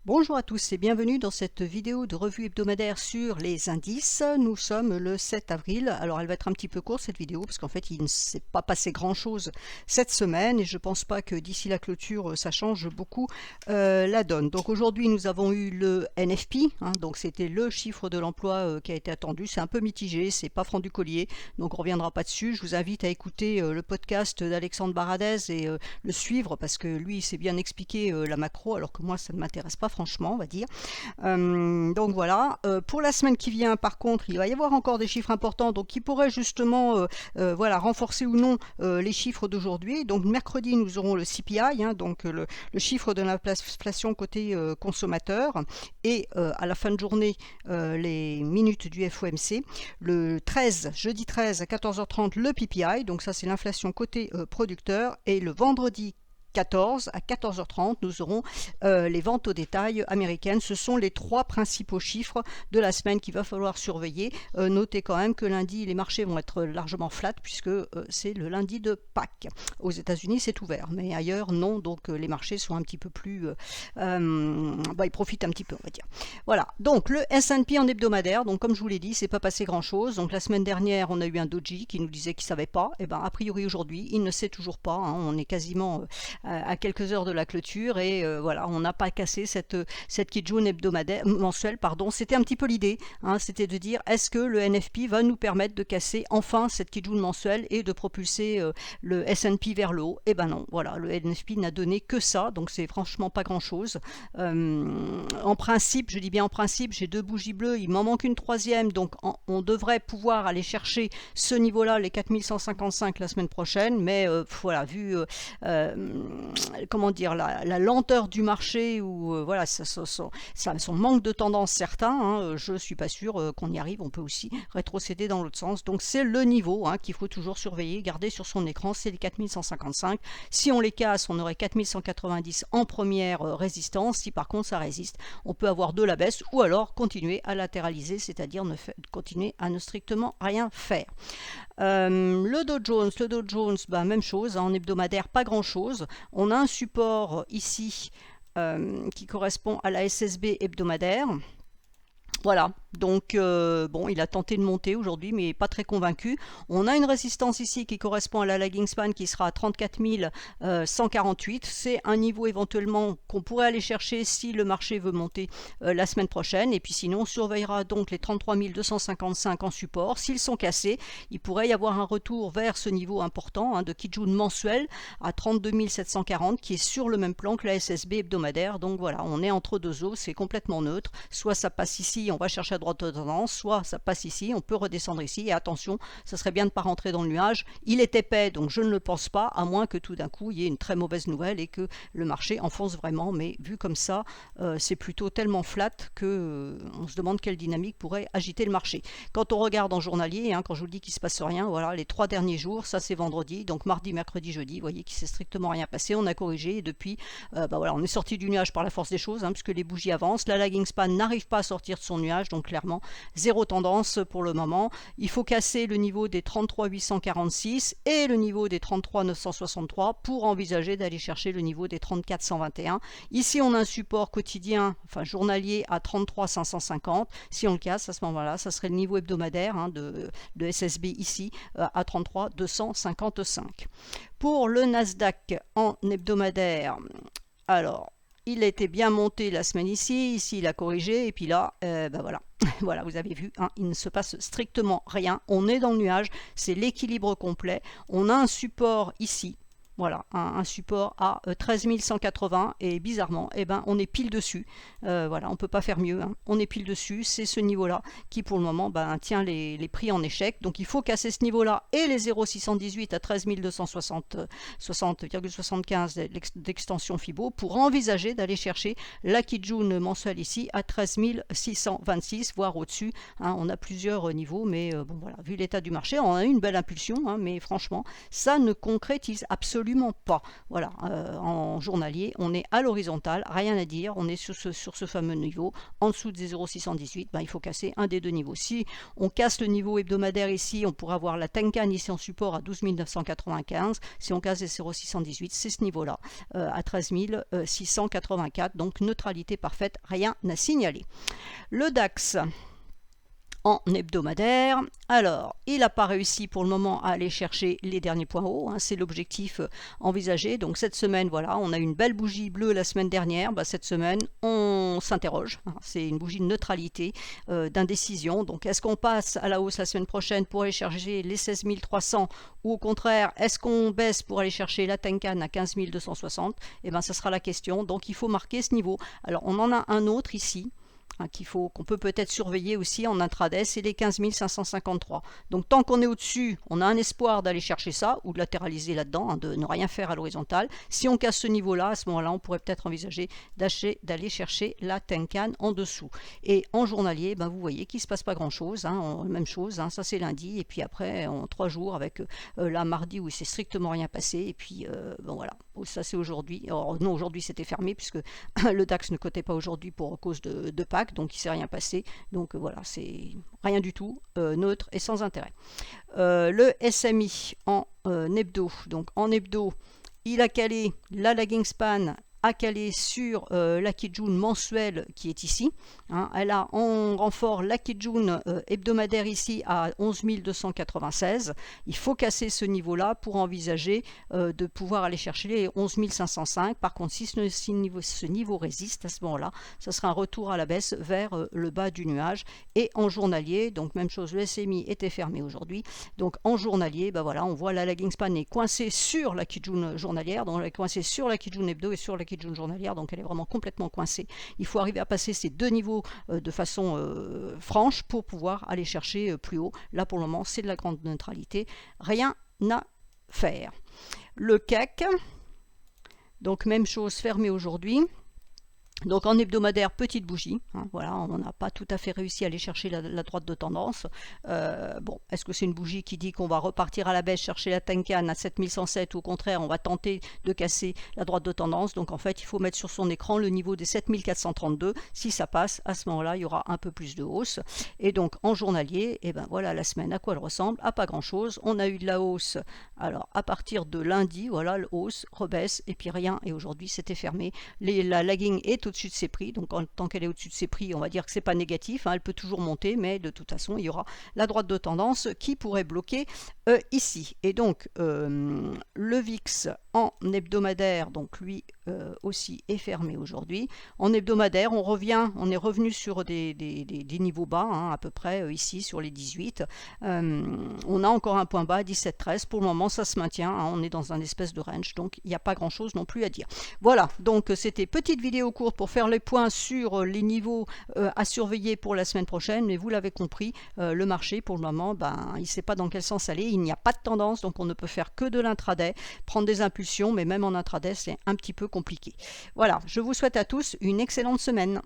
Bonjour à tous et bienvenue dans cette vidéo de revue hebdomadaire sur les indices. Nous sommes le 7 avril. Alors elle va être un petit peu courte cette vidéo parce qu'en fait il ne s'est pas passé grand chose cette semaine et je ne pense pas que d'ici la clôture ça change beaucoup la donne. Donc aujourd'hui nous avons eu le NFP, donc c'était le chiffre de l'emploi qui a été attendu. C'est un peu mitigé, c'est pas franc du collier, donc on ne reviendra pas dessus. Je vous invite à écouter le podcast d'Alexandre Baradez et le suivre parce que lui il s'est bien expliqué la macro alors que moi ça ne m'intéresse pas franchement, on va dire. Donc voilà. Pour la semaine qui vient, par contre, il va y avoir encore des chiffres importants, donc qui pourraient justement voilà, renforcer ou non les chiffres d'aujourd'hui. Donc mercredi, nous aurons le CPI, donc le chiffre de l'inflation côté consommateur, et à la fin de journée, les minutes du FOMC. Le 13, jeudi 13 à 14h30, le PPI, donc ça c'est l'inflation côté producteur, et le vendredi 14 à 14h30, nous aurons les ventes au détail américaines. Ce sont les trois principaux chiffres de la semaine qu'il va falloir surveiller. Notez quand même que lundi, les marchés vont être largement flat puisque c'est le lundi de Pâques. Aux États-Unis, c'est ouvert, mais ailleurs, non. Donc les marchés sont un petit peu plus... ils profitent un petit peu, on va dire. Voilà, donc le S&P en hebdomadaire. Donc comme je vous l'ai dit, c'est pas passé grand-chose. Donc la semaine dernière, on a eu un doji qui nous disait qu'il savait pas. Et ben a priori aujourd'hui, il ne sait toujours pas. On est quasiment... à quelques heures de la clôture et voilà, on n'a pas cassé cette Kijun hebdomadaire mensuelle, pardon. C'était un petit peu l'idée, c'était de dire est-ce que le NFP va nous permettre de casser enfin cette Kijun mensuelle et de propulser le S&P vers le haut. Et ben non, voilà, le NFP n'a donné que ça, donc c'est franchement pas grand chose. En principe, je dis bien en principe, j'ai deux bougies bleues, il m'en manque une troisième, donc on devrait pouvoir aller chercher ce niveau-là, les 4155 la semaine prochaine, mais voilà, vu comment dire, la lenteur du marché ou voilà, son manque de tendance certain, je suis pas sûr qu'on y arrive. On peut aussi rétrocéder dans l'autre sens. Donc c'est le niveau qu'il faut toujours surveiller, garder sur son écran, c'est les 4155. Si on les casse, on aurait 4190 en première résistance. Si par contre ça résiste, on peut avoir de la baisse ou alors continuer à latéraliser, c'est-à-dire continuer à ne strictement rien faire. Le Dow Jones, même chose, en hebdomadaire, pas grand-chose. On a un support ici qui correspond à la SSB hebdomadaire. Voilà, donc bon, il a tenté de monter aujourd'hui, mais pas très convaincu. On a une résistance ici qui correspond à la lagging span qui sera à 34 148. C'est un niveau éventuellement qu'on pourrait aller chercher si le marché veut monter la semaine prochaine. Et puis sinon, on surveillera donc les 33 255 en support. S'ils sont cassés, il pourrait y avoir un retour vers ce niveau important de Kijun mensuel à 32 740 qui est sur le même plan que la SSB hebdomadaire. Donc voilà, on est entre deux eaux, c'est complètement neutre. Soit ça passe ici, on va chercher à droite de tendance, soit ça passe ici, on peut redescendre ici, et attention, ça serait bien de ne pas rentrer dans le nuage. Il est épais, donc je ne le pense pas, à moins que tout d'un coup il y ait une très mauvaise nouvelle et que le marché enfonce vraiment, mais vu comme ça, c'est plutôt tellement flat que on se demande quelle dynamique pourrait agiter le marché. Quand on regarde en journalier, quand je vous dis qu'il ne se passe rien, voilà, les 3 derniers jours, ça c'est vendredi, donc mardi, mercredi, jeudi, vous voyez qu'il ne s'est strictement rien passé, on a corrigé, et depuis, voilà, on est sorti du nuage par la force des choses, puisque les bougies avancent, la lagging span n'arrive pas à sortir de son nuage, donc clairement zéro tendance pour le moment. Il faut casser le niveau des 33 846 et le niveau des 33 963 pour envisager d'aller chercher le niveau des 34 121. Ici on a un support quotidien, enfin journalier à 33 550. Si on le casse à ce moment-là, ça serait le niveau hebdomadaire de SSB ici à 33 255. Pour le Nasdaq en hebdomadaire, alors il était bien monté la semaine ici il a corrigé, et puis là, voilà. Voilà, vous avez vu, il ne se passe strictement rien. On est dans le nuage, c'est l'équilibre complet. On a un support ici. Voilà, un support à 13 180 et bizarrement, on est pile dessus. Voilà, on ne peut pas faire mieux. On est pile dessus, c'est ce niveau-là qui pour le moment tient les prix en échec. Donc il faut casser ce niveau-là et les 0,618 à 13 260,75 d'extension Fibo pour envisager d'aller chercher la Kijun mensuelle ici à 13 626, voire au-dessus. On a plusieurs niveaux, mais bon voilà, vu l'état du marché, on a eu une belle impulsion, mais franchement, ça ne concrétise absolument absolument pas. Voilà, en journalier, on est à l'horizontale, rien à dire, on est sur ce fameux niveau. En dessous des 0,618, ben, il faut casser un des deux niveaux. Si on casse le niveau hebdomadaire ici, on pourra avoir la Tenkan ici en support à 12 995. Si on casse les 0,618, c'est ce niveau-là, à 13 684. Donc neutralité parfaite, rien à signaler. Le DAX en hebdomadaire. Alors, il n'a pas réussi pour le moment à aller chercher les derniers points hauts, hein, c'est l'objectif envisagé. Donc cette semaine, voilà, on a une belle bougie bleue la semaine dernière. Bah, cette semaine, on s'interroge. Hein, c'est une bougie de neutralité, d'indécision. Donc est-ce qu'on passe à la hausse la semaine prochaine pour aller chercher les 16 300 ou au contraire, est-ce qu'on baisse pour aller chercher la Tenkan à 15 260? Eh bien, ça sera la question. Donc il faut marquer ce niveau. Alors, on en a un autre ici, qu'on peut peut-être surveiller aussi en intraday, c'est les 15 553. Donc tant qu'on est au-dessus, on a un espoir d'aller chercher ça, ou de latéraliser là-dedans, hein, de ne rien faire à l'horizontale. Si on casse ce niveau-là, à ce moment-là, on pourrait peut-être envisager d'aller chercher la Tenkan en dessous. Et en journalier, ben, vous voyez qu'il ne se passe pas grand-chose, hein, même chose, hein, ça c'est lundi, et puis après, en 3 jours, avec la mardi où il ne s'est strictement rien passé, et puis bon voilà, ça c'est aujourd'hui. Non, aujourd'hui c'était fermé, puisque le DAX ne cotait pas aujourd'hui pour cause de Pâques, donc il ne s'est rien passé, donc voilà, c'est rien du tout, neutre et sans intérêt. Le SMI en hebdo, donc en hebdo, il a calé la lagging span, a calé sur la Kijun mensuelle qui est ici. Hein, elle a en renfort la Kijun hebdomadaire ici à 11 296. Il faut casser ce niveau-là pour envisager de pouvoir aller chercher les 11 505. Par contre, si ce niveau résiste, à ce moment-là, ça sera un retour à la baisse vers le bas du nuage. Et en journalier, donc même chose, le SMI était fermé aujourd'hui. Donc en journalier, ben voilà, on voit la lagging span est coincée sur la Kijun journalière, donc elle est coincée sur la Kijun hebdo et sur la Kijun journalière, donc elle est vraiment complètement coincée. Il faut arriver à passer ces deux niveaux de façon franche pour pouvoir aller chercher plus haut. Là pour le moment c'est de la grande neutralité, rien à faire. Le CAC, donc même chose, fermé aujourd'hui. Donc en hebdomadaire, petite bougie, hein, voilà, on n'a pas tout à fait réussi à aller chercher la droite de tendance. Bon, est-ce que c'est une bougie qui dit qu'on va repartir à la baisse chercher la Tenkan à 7107 ou au contraire on va tenter de casser la droite de tendance? Donc en fait il faut mettre sur son écran le niveau des 7432, si ça passe, à ce moment-là il y aura un peu plus de hausse. Et donc en journalier, et ben voilà la semaine à quoi elle ressemble, à pas grand chose. On a eu de la hausse, alors à partir de lundi, voilà, le hausse, rebaisse et puis rien, et aujourd'hui c'était fermé. La lagging est au-dessus de ses prix, donc tant qu'elle est au-dessus de ses prix, on va dire que c'est pas négatif, hein, elle peut toujours monter, mais de toute façon il y aura la droite de tendance qui pourrait bloquer ici. Et donc le VIX en hebdomadaire, donc lui aussi est fermé aujourd'hui. En hebdomadaire, on est revenu sur des niveaux bas, hein, à peu près ici sur les 18. On a encore un point bas, 17,13. Pour le moment, ça se maintient, hein, on est dans un espèce de range, donc il n'y a pas grand-chose non plus à dire. Voilà, donc c'était petite vidéo courte pour faire les points sur les niveaux à surveiller pour la semaine prochaine, mais vous l'avez compris, le marché pour le moment, ben, il ne sait pas dans quel sens aller, il n'y a pas de tendance, donc on ne peut faire que de l'intraday, prendre des impulsions, mais même en intraday, c'est un petit peu compliqué. Voilà, je vous souhaite à tous une excellente semaine.